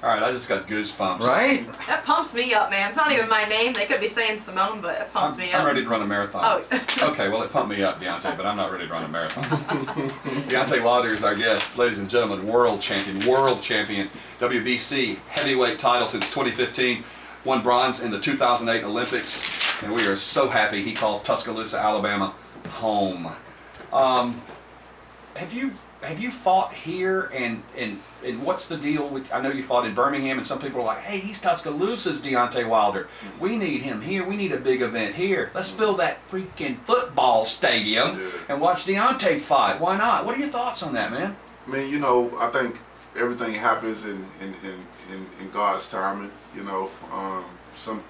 All right, I just got goosebumps. Right? That pumps me up, man. It's not even my name. They could be saying Simone, but it pumps me up. I'm ready to run a marathon. Oh. Okay, well, it pumped me up, Deontay, but I'm not ready to run a marathon. Deontay Wilder is our guest. Ladies and gentlemen, world champion, WBC heavyweight title since 2015. Won bronze in the 2008 Olympics, and we are so happy he calls Tuscaloosa, Alabama, home. Have you fought here, and what's the deal with? I know you fought in Birmingham, and some people are like, "Hey, he's Tuscaloosa's Deontay Wilder. We need him here. We need a big event here. Let's fill that freaking football stadium and watch Deontay fight. Why not? What are your thoughts on that, man?" I mean, you know, I think everything happens in God's timing. You know, some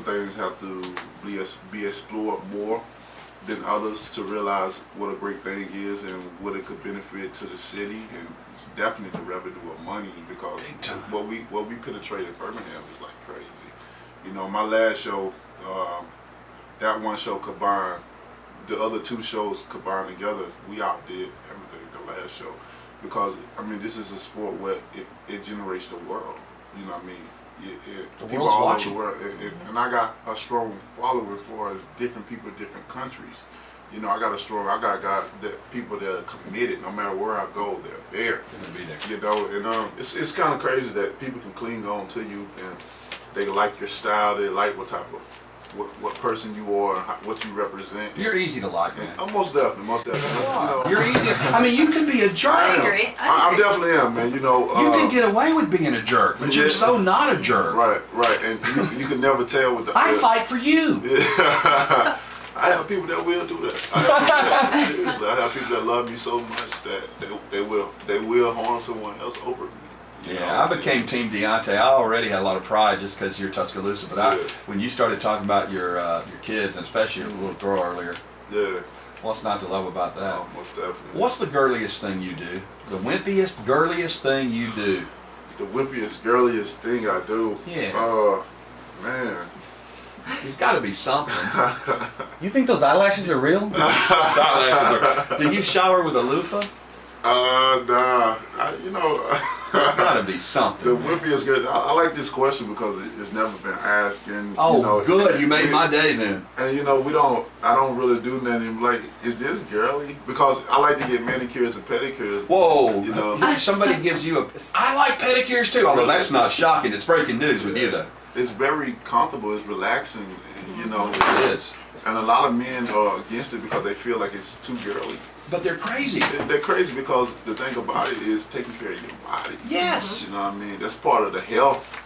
things have to be explored more than others to realize what a great thing is and what it could benefit to the city, and it's definitely the revenue of money, because what we penetrate in Birmingham is like crazy. You know, my last show, that one show combined, the other two shows combined together, we outdid everything the last show, because I mean, this is a sport where it generates the world. You know what I mean? The world's watching. The world, and I got a strong following for different people, different countries. You know, I got people that are committed. No matter where I go, they're there. They're gonna be there. You know, and it's kind of crazy that people can cling on to you, and they like your style. They like what type of what person you are, and what you represent. You're easy to like, man. Most definitely. You know, You're easy. I mean, you could be a jerk. I agree. I definitely am, man. You know, You can get away with being a jerk, but you're so not a jerk. Right, and you can never tell with the. I fight for you. Yeah. I have people that will do that. Seriously, I have people that love me so much that they will harm someone else over me. Yeah, I became Team Deontay. I already had a lot of pride just because you're Tuscaloosa, but when you started talking about your kids, and especially your little girl earlier, what's not to love about that? Oh, most definitely. What's the girliest thing you do? The wimpiest, girliest thing you do? The wimpiest, girliest thing I do? Yeah. Man. There's got to be something. You think those eyelashes are real? Do you shower with a loofah? Nah. There's got to be something. The wimpiest girl. I like this question because it's never been asked. And good. You made my day then. And you know, I don't really do nothing like, is this girly? Because I like to get manicures and pedicures. Whoa. You know, somebody gives you I like pedicures too. Although that's not shocking. It's breaking news with you though. It's very comfortable. It's relaxing. And, you know, it is. And a lot of men are against it because they feel like it's too girly. But they're crazy. They're crazy because the thing about it is taking care of your body. Yes. You know what I mean? That's part of the health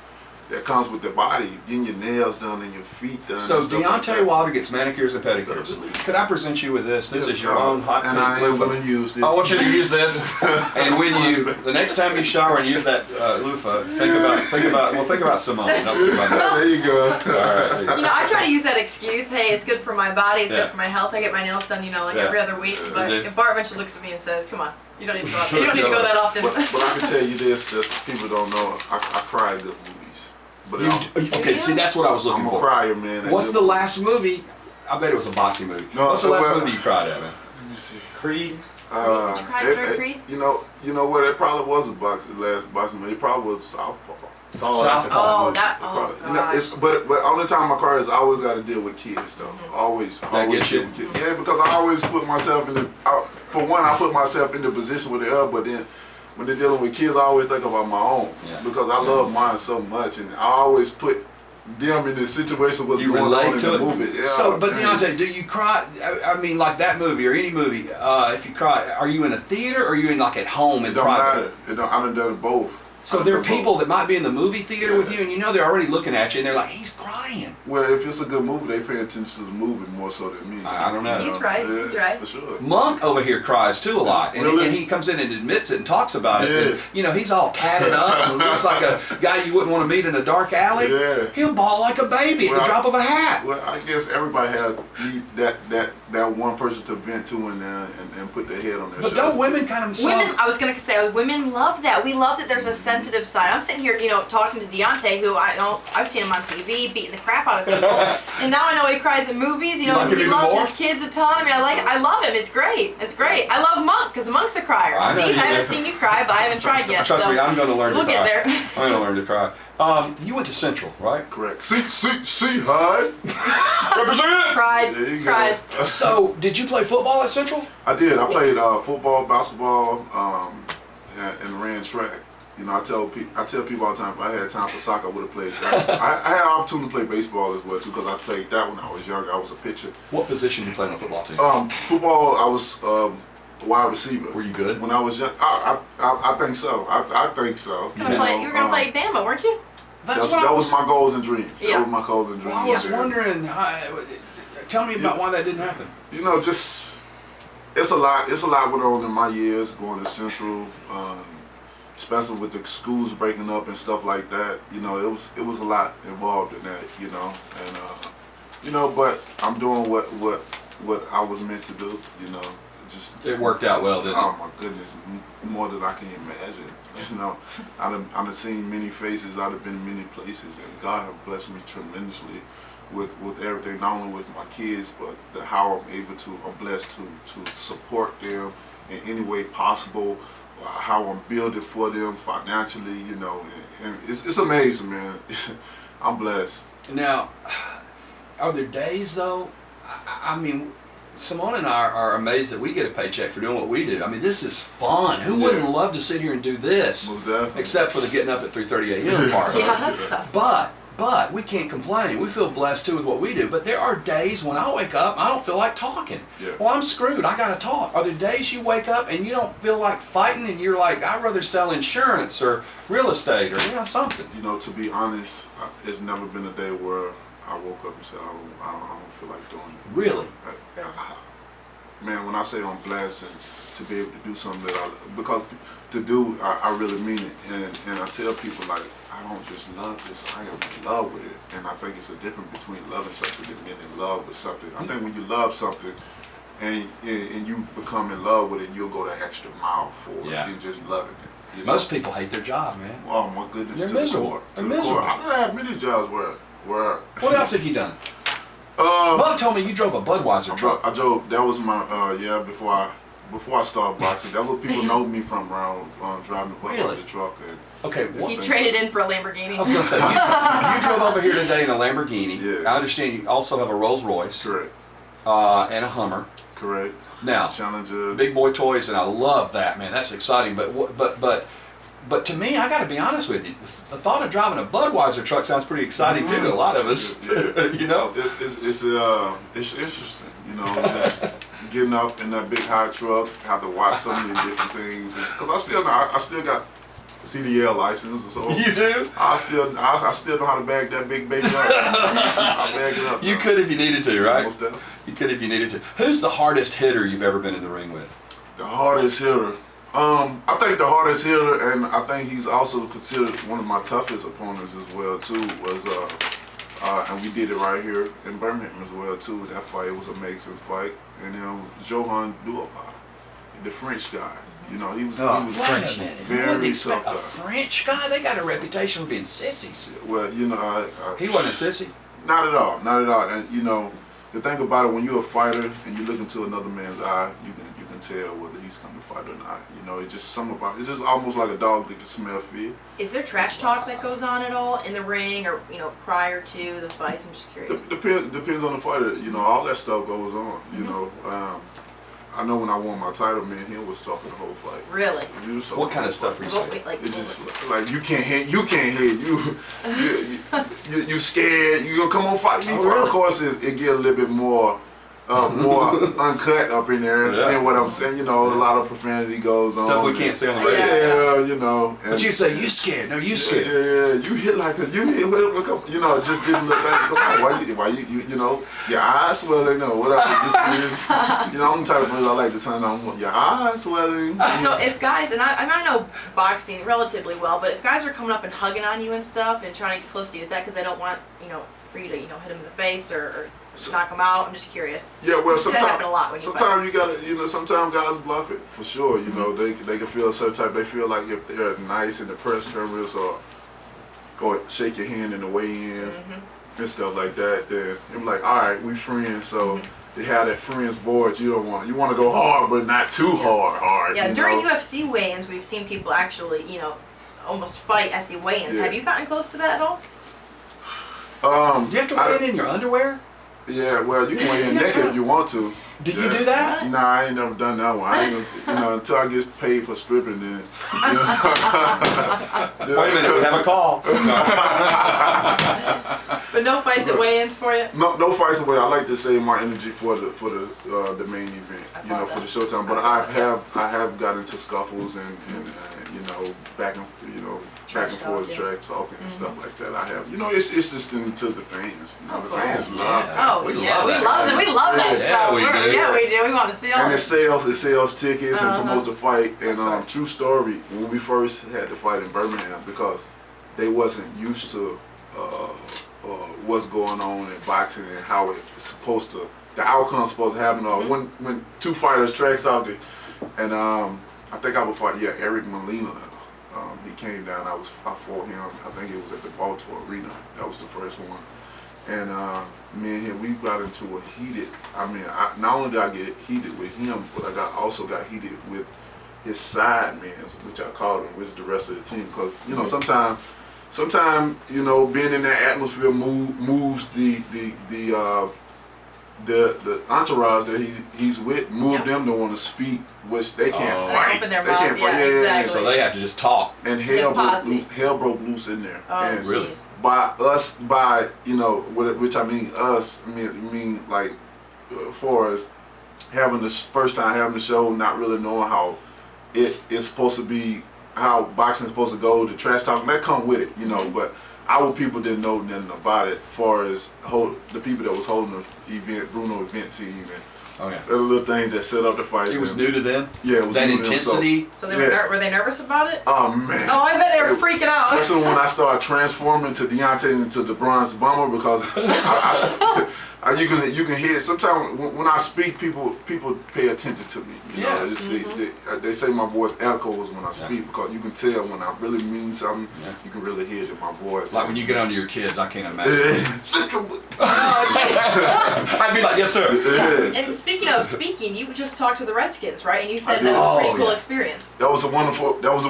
that comes with the body. Getting your nails done and your feet done. So Deontay Wilder gets manicures and pedicures. Could I present you with this? This is your own hot pink loofah. And I am going to use this. I want you to use this. And when the next time you shower and use that loofah, think about Simone. There you go. All right. You know, I try to use that excuse, hey, it's good for my body, it's good for my health. I get my nails done, every other week. But if Bart eventually looks at me and says, come on, you don't need to go, you don't need to go that often. But I can tell you this, people don't know, I cry at good movies. But okay, see, that's what I was looking for. I'm a crier, man. What's the last movie? I bet it was a boxing movie. No, what's the last movie you cried at, man? Let me see. Creed? Did you cry during Creed? You know what? It probably was last boxing movie. It probably was Southpaw. Oh, that. But only time I cry is I always got to deal with kids, though. Always. That gets you? Yeah, because I always put myself in I put myself in the position where they are, but then when they're dealing with kids, I always think about my own because I love mine so much, and I always put them in the situation what's going on in the movie. Yeah, so, but Deontay, do you cry? I mean, like that movie or any movie, if you cry, are you in a theater or are you in like at home in private? It don't matter. I done done both. So there are people that might be in the movie theater with you, and they're already looking at you, and they're like, he's crying. Well, if it's a good movie, they pay attention to the movie more so than me. I don't know. He's right. Yeah, he's right. For sure. Monk over here cries too a lot, and, really? and he comes in and admits it and talks about it. And, he's all tatted up and looks like a guy you wouldn't want to meet in a dark alley. Yeah. He'll bawl like a baby at the drop of a hat. Well, I guess everybody has that that one person to vent to in there and put their head on their But shoulder. don't women kind of I was gonna say, women love that. We love that there's a sensitive side. I'm sitting here, talking to Deontay, who I've seen him on TV beating the crap out of people, and now I know he cries in movies. He like him even loves more? his kids a ton. I mean, I love him. It's great. It's great. I love Monk because Monk's a crier. I know Steve, you I haven't do. seen you cry, but I haven't tried yet. Trust so me, I'm going to learn to we'll cry. get there. I'm going to learn to cry. You went to Central, right? Correct. See, hi. Represent! Cried. There you Cried. go. So, did you play football at Central? I did. I played football, basketball, and ran track. I tell people all the time, if I had time for soccer, I would have played that. I had an opportunity to play baseball as well too, because I played that when I was younger. I was a pitcher. What position did you play on the football team? Football, I was wide receiver. Were you good? When I was young, I think so. I think so. You were gonna play Bama, weren't you? That's That was my goals and dreams. Yeah. That was my goals and dreams. Well, I was Yeah. wondering, tell me about why that didn't happen. Just it's a lot. It's a lot went on in my years going to Central, especially with the schools breaking up and stuff like that. It was a lot involved in that. And but I'm doing what I was meant to do. It worked out well, didn't it? Oh my goodness, more than I can imagine. I've seen many faces. I've been many places, and God has blessed me tremendously with everything. Not only with my kids, but how I'm blessed to support them in any way possible. How I'm building for them financially, and it's amazing, man. I'm blessed. Now, are there days though? I mean, Simone and I are amazed that we get a paycheck for doing what we do. I mean, this is fun. Who wouldn't love to sit here and do this? Most definitely. Except for the getting up at 3:30 a.m. part. Yeah, that's tough. But we can't complain. We feel blessed too with what we do. But there are days when I wake up, I don't feel like talking. Yeah. Well, I'm screwed. I got to talk. Are there days you wake up and you don't feel like fighting and you're like, I'd rather sell insurance or real estate or something? To be honest, it's never been a day where I woke up and said I don't feel like doing it. Really? Man, when I say I'm blessed and to be able to do something because to do, I really mean it. And I tell people, like, I don't just love this, I am in love with it. And I think it's a difference between loving something and being in love with something. I think when you love something and you become in love with it, you'll go the extra mile for it than just loving it. Most people hate their job, man. Oh my goodness. They're to the miserable. core. They're To the miserable. core. I've had many jobs where What else have you done? Mom told me you drove a Budweiser truck. I drove. That was my before I started boxing. That's what people know me from around driving the Really? truck. And Okay, He traded in for a Lamborghini. I was going to say, you drove over here today in a Lamborghini. Yeah. I understand you also have a Rolls Royce correct, and a Hummer. correct. Now, Challenger. big boy toys, and I love that, man. That's exciting. But to me, I got to be honest with you. The thought of driving a Budweiser truck sounds pretty exciting too to a lot of us. Yeah. It's interesting. Just getting up in that big high truck, have to watch so many different things. Because I still got CDL license, and so You do? I still know how to bag that big baby up. I bag it up. You could if you needed to, right? Most definitely. You could if you needed to. Who's the hardest hitter you've ever been in the ring with? The hardest hitter. I think the hardest hitter, and I think he's also considered one of my toughest opponents as well too. Was and we did it right here in Birmingham as well too. That fight was an amazing fight, and Johan Duopa, the French guy. He was Wait a minute. You wouldn't very expect tough a guy. French guy? They got a reputation for being sissies. Well, He wasn't a sissy. Not at all, not at all. And the thing about it, when you're a fighter and you look into another man's eye, you can tell whether he's coming to fight or not. It's just something about it's just almost like a dog that can smell fear. Is there trash talk that goes on at all in the ring or prior to the fights? I'm just curious. Depends on the fighter. All that stuff goes on. I know when I won my title, man, he was talking the whole fight. Really? What kind of stuff were you saying? Like, It's just like you can't hit. You scared. You gonna come on fight me? Oh, really? Of course, it get a little bit more uncut up in there. Yeah. And what I'm saying, a lot of profanity goes on. Stuff we can't say on the radio. Yeah, And But you say, you scared. No, you scared. Yeah, you hit just give them the thing. Come on, why you your eyes swelling or whatever this is. I'm the type of person I like to turn on. Your eyes swelling. So if guys, and I know boxing relatively well, but if guys are coming up and hugging on you and stuff and trying to get close to you, is that because they don't want for you to hit them in the face or knock them out? I'm just curious. Yeah, well, That sometimes happen a lot when you fight. sometimes you gotta, sometimes guys bluff it for sure. They can feel a certain type. They feel like if they're nice in the press conference or go shake your hand in the weigh-ins and stuff like that. Then I'm like, all right, we friends. So they have that friends voice. You want to go hard, but not too hard. Yeah, during UFC weigh-ins, we've seen people actually, almost fight at the weigh-ins. Yeah. Have you gotten close to that at all? Do you have to weigh in your underwear? Yeah, well, you can weigh in naked if you want to. Did you do that? Nah, I ain't never done that one. I ain't until I get paid for stripping, then. Wait a minute, we have a call. But no fights at weigh-ins for you? No fights away. I like to save my energy for the main event, for the showtime. But I have got into scuffles and back and forth trash talking and stuff like that. I have, it's just into the fans. The fans love that. Oh, We yeah, love we that. love that. We love that Yeah, stuff. we do. Yeah, we do. We want to see all And it. it sells tickets and promotes the fight. And course. true story, when we first had the fight in Birmingham, because they wasn't used to what's going on in boxing and how it's supposed to, the outcome's supposed to happen. When two fighters trash talking, and I think I would fight, Eric Molina. He came down. I fought him. I think it was at the Baltimore Arena. That was the first one. And me and him, we got into a heated. Not only did I get heated with him, but I also got heated with his side man, which I called him, which is the rest of the team. Because sometimes being in that atmosphere moves the entourage that he's with, them to want to speak, which they can't fight. Open their They mouth. can't fight. Yeah, exactly. So they have to just talk. And hell broke loose in there. Oh, and really? jeez. Which I mean us, I mean like, far as having the first time having the show, not really knowing how it's supposed to be, how boxing is supposed to go, the trash talking, that come with it, but our people didn't know nothing about it, as far as the people that was holding the event, Bruno event team, and the little thing that set up the fight. It was new to them? Yeah, it was that new to them, intensity? So they were they nervous about it? Oh, man. Oh, I bet they were freaking out. Especially when I started transforming to Deontay into the Bronze Bomber, because you can hear it. Sometimes when I speak, people pay attention to me. Yes. They say my voice echoes when I speak, because you can tell when I really mean something. Yeah. You can really hear it in my voice. Like when you get onto your kids, I can't imagine. Central. I'd be like, yes, sir. And speaking of speaking, you just talked to the Redskins, right? And you said I that did. was a pretty Oh, cool yeah. experience. That was a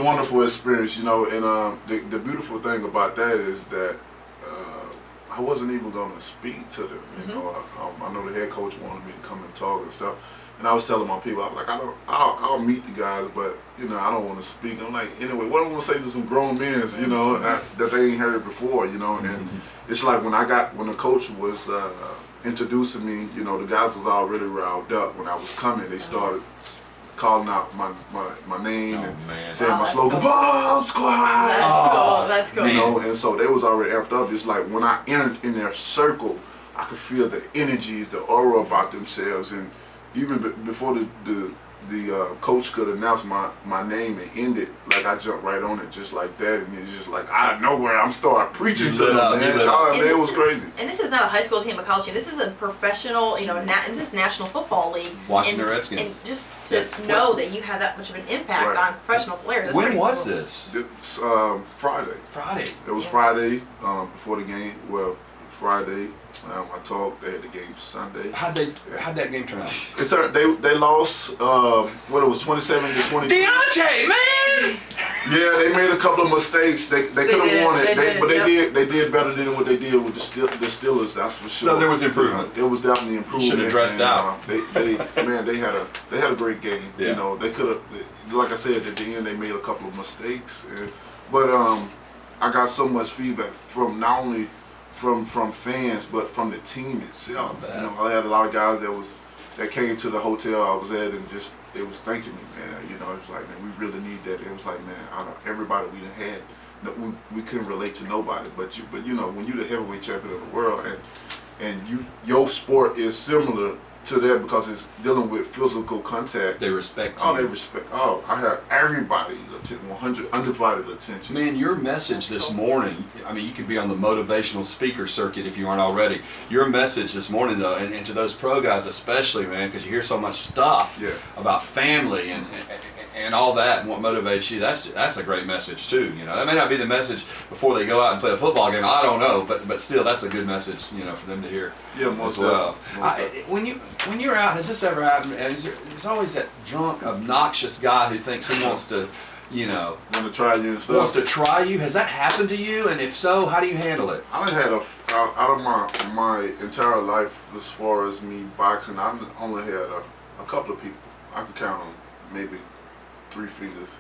wonderful experience, And the beautiful thing about that is that I wasn't even going to speak to them. I know the head coach wanted me to come and talk and stuff, and I was telling my people, I'm like, I'll meet the guys, but I don't want to speak. I'm like, anyway, what I want to say to some grown men, that they ain't heard before, and it's like when the coach was introducing me, the guys was already riled up. When I was coming, they started calling out my name and saying my slogan, cool. Bomb Squad! That's cool. And so they was already amped up. It's like when I entered in their circle, I could feel the energies, the aura about themselves, and even before the coach could announce my name and end it, like I jumped right on it just like that, and it's just like out of nowhere I'm starting preaching to them, man. It was crazy. And this is not a high school team, a college team. This is a professional, this is National Football League. Washington Redskins. And just to know that you had that much of an impact on professional players. That's When pretty was cool. this? It's Friday. Friday. It was Friday before the game. Well, Friday. I talked. They had the game Sunday. How'd that game turn out? They lost. It was 27-20. Deontay, man! Yeah, they made a couple of mistakes. They could have won it, but they did better than what they did with the Steelers. That's for sure. So there was improvement. There was definitely improvement. Should have dressed out. They had a great game. Yeah. They could have, like I said, at the end they made a couple of mistakes, but I got so much feedback from not only from fans, but from the team itself. I had a lot of guys that came to the hotel I was at, and just they was thanking me, man. It was like, man, we really need that. It was like, man, out of everybody we done had, we couldn't relate to nobody. But when you're the heavyweight champion of the world, and your sport is similar to that because it's dealing with physical contact. They respect you. Oh, they respect. Oh, I have everybody 100 undivided attention. Man, your message this morning, I mean, you could be on the motivational speaker circuit if you aren't already. Your message this morning, though, and to those pro guys especially, man, because you hear so much stuff about family and all that and what motivates you, that's a great message, too. You know, that may not be the message before they go out and play a football game. I don't know, but still, that's a good message, you know, for them to hear as well. When you're out, has this ever happened? And there's always that drunk, obnoxious guy who thinks he wants to, you know, want to try you and stuff. Wants to try you. Has that happened to you? And if so, how do you handle it? I done had out of my entire life as far as me boxing, I only had a couple of people. I can count on maybe 3 fingers,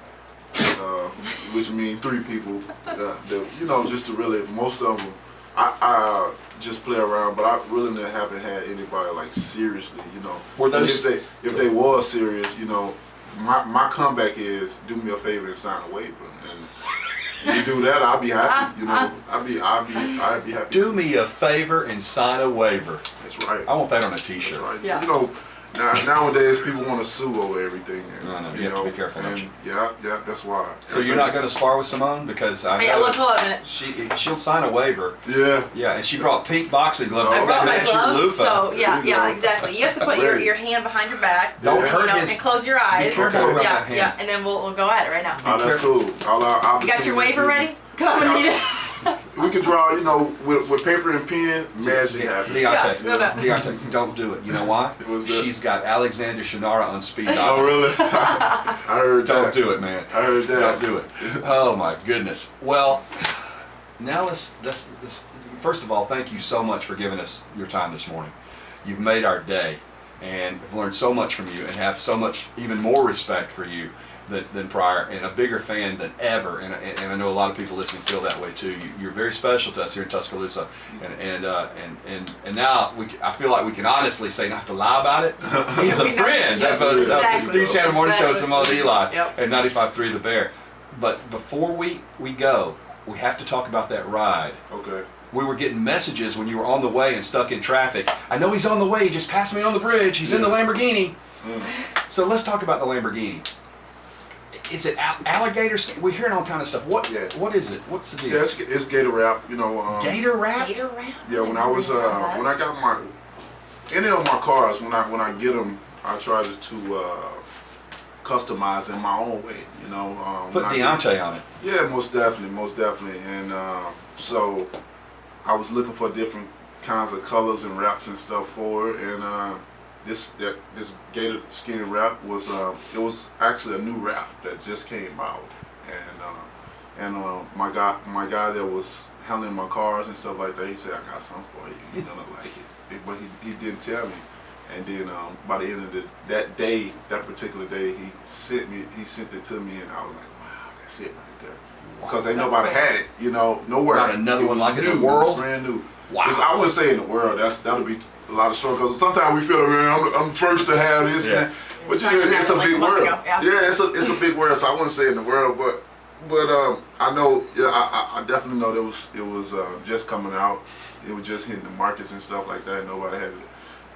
which means 3 people that, you know, just to really, most of them, I just play around, but I really haven't had anybody like seriously, you know. Were those, if they was serious, you know, my comeback is do me a favor and sign a waiver, and you do that, I'll be happy, you know. I'd be happy. Do me a favor and sign a waiver. That's right. I want that on a T-shirt. That's right. Yeah. You know, nowadays people want to sue over everything. And, I know. You have to be careful, don't you? Yeah, that's why. So you're not going to spar with Simone because Look, hold on a minute. she'll sign a waiver. Yeah. Yeah, and she brought pink boxing gloves. I brought my Match your gloves, loofah. so yeah, There you go. exactly. You have to put your hand behind your back. Don't you hurt know, his. and close your eyes. Be careful about that hand. Yeah, and then we'll go at it right now. Oh, that's cool. You got your waiver ready? Cause I'm gonna need it. We can draw, you know, with paper and pen, magic happens. Deontay, don't do it. You know why? What's that? She's got Alexander Shinara on speed dial. Oh, really? I heard that. Don't do it, man. I heard that. Don't do it. Oh my goodness. Well, now let's first of all, thank you so much for giving us your time this morning. You've made our day, and I've learned so much from you, and have so much even more respect for you than prior, and a bigger fan than ever. And I know a lot of people listening feel that way too. You're very special to us here in Tuscaloosa, and now I feel like we can honestly say, not to lie about it. He's a friend of the Steve Shannon Morning Show, Simone Eli, and 95.3 The Bear. But before we go, we have to talk about that ride. Okay. We were getting messages when you were on the way and stuck in traffic. I know he's on the way. He just passed me on the bridge. He's in the Lamborghini. So let's talk about the Lamborghini. Is it alligator skin? We're hearing all kind of stuff. What is it? What's the deal? Yeah, it's gator wrap. You know. Gator wrap? Gator wrap? Yeah, when I was when I got any of my cars, when I get them, I try to customize in my own way. You know. Put Deontay on it. Yeah, most definitely. And so I was looking for different kinds of colors and wraps and stuff for it, and this gator skin wrap was it was actually a new wrap that just came out, and my guy that was handling my cars and stuff like that, he said, I got something for you, you're gonna like it, but he didn't tell me. And then by the end of that particular day, he sent it to me, and I was like, wow, that's it right there. Because ain't nobody had it, you know, nowhere. Not another one like it in the world? Brand new. Wow. I wouldn't say in the world, that'll be a lot of struggle. Because sometimes we feel, man, I'm first to have this. Yeah. And, but it's a big world. Yeah, it's a big world, so I wouldn't say in the world, but I know, I definitely know it was just coming out. It was just hitting the markets and stuff like that. Nobody had it.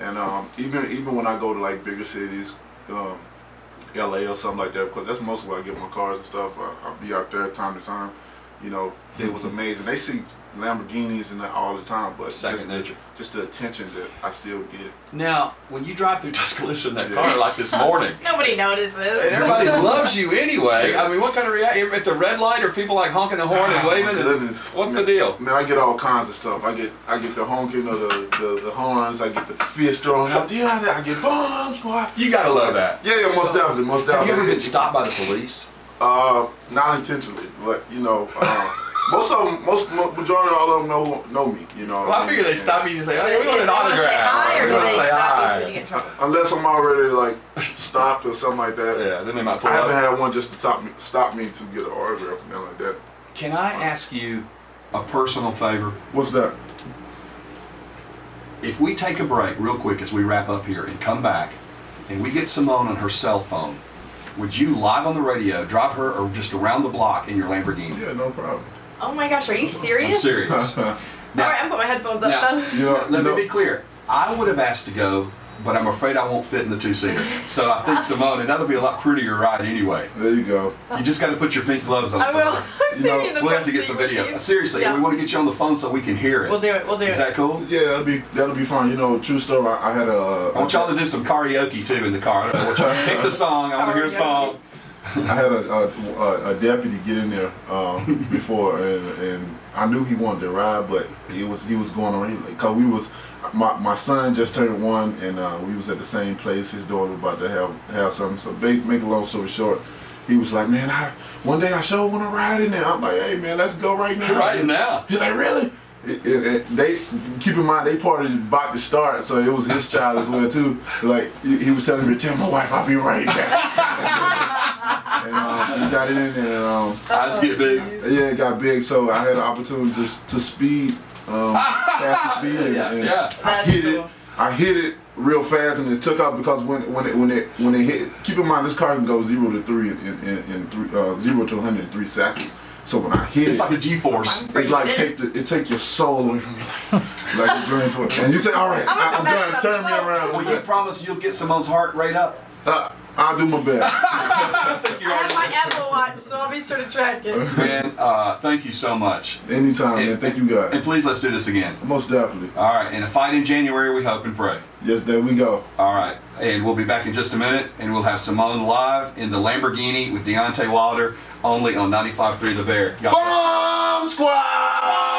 And even when I go to like bigger cities, LA or something like that, because that's mostly where I get my cars and stuff. I'll be out there time to time. You know, it was amazing. They see Lamborghinis and that all the time, but second nature. Just the attention that I still get. Now, when you drive through Tuscaloosa in that car like this morning, Nobody notices. and everybody loves you anyway. I mean, what kind of reaction? At the red light, are people like honking the horn and waving? What's the deal? Man, I get all kinds of stuff. I get the honking of the horns. I get the fist thrown out. I get bombs. You gotta love that. Yeah, most definitely. Have you ever been stopped by the police? Not intentionally, but you know, majority of all of them know me. You know. Well, I figure they stop you and say, "Oh, we want an autograph." Say hi, or do they say stop hi. you because you get in trouble? Unless I'm already like stopped or something like that. Yeah, then they might pull I haven't up. had one just to stop me to get an autograph or nothing like that. Can I ask you a personal favor? What's that? If we take a break real quick as we wrap up here and come back, and we get Simone on her cell phone, would you live on the radio drive her or just around the block in your Lamborghini? Yeah, no problem. Oh my gosh, are you serious? I'm serious. All right, I'm putting my headphones up though. Let me be clear. I would have asked to go but I'm afraid I won't fit in the two-seater. So I think, Simone, that'll be a lot prettier ride anyway. There you go. You just got to put your pink gloves on. I will. Simone. I'm sitting in the We'll have front to get seat some with video. you. Seriously, Yeah. we want to get you on the phone so we can hear it. We'll do it. We'll do it. Is that cool? Yeah, that'll be fun. You know, true story. I had I want y'all to do some karaoke too in the car. I don't know what y'all pick the song. I want to hear a song. I had a deputy get in there before, and I knew he wanted to ride, but he was going on because we was my son just turned 1, and we was at the same place. His daughter was about to have something. So make a long story short, he was like, man, one day I sure want to ride in there. I'm like, hey man, let's go right now. Right now. He's like, really? They keep in mind they party about to start, so it was his child as well too. Like he was telling me, tell my wife I'll be right back. And he got it in there. Eyes get big. Yeah, it got big. So I had an opportunity to speed, faster speed, and I hit it. I hit it real fast, and it took off because when it hit. Keep in mind this car can go 0 to 3 in 0 to 100 in 3 seconds. So when I hit It's it, like a G-force. it's like take your soul away from you, like your dreams. And you say, all right, I'm done. Turn me around. Will you promise you'll get Simone's heart rate up? I'll do my best. I have my Apple Watch, so I'll be sure to track it. Man, thank you so much. Anytime, man. Thank you And guys. please, let's do this again. Most definitely. All right, and a fight in January, we hope and pray. Yes, there we go. All right, and we'll be back in just a minute, and we'll have Simone live in the Lamborghini with Deontay Wilder, only on 95.3 The Bear. Bomb Squad!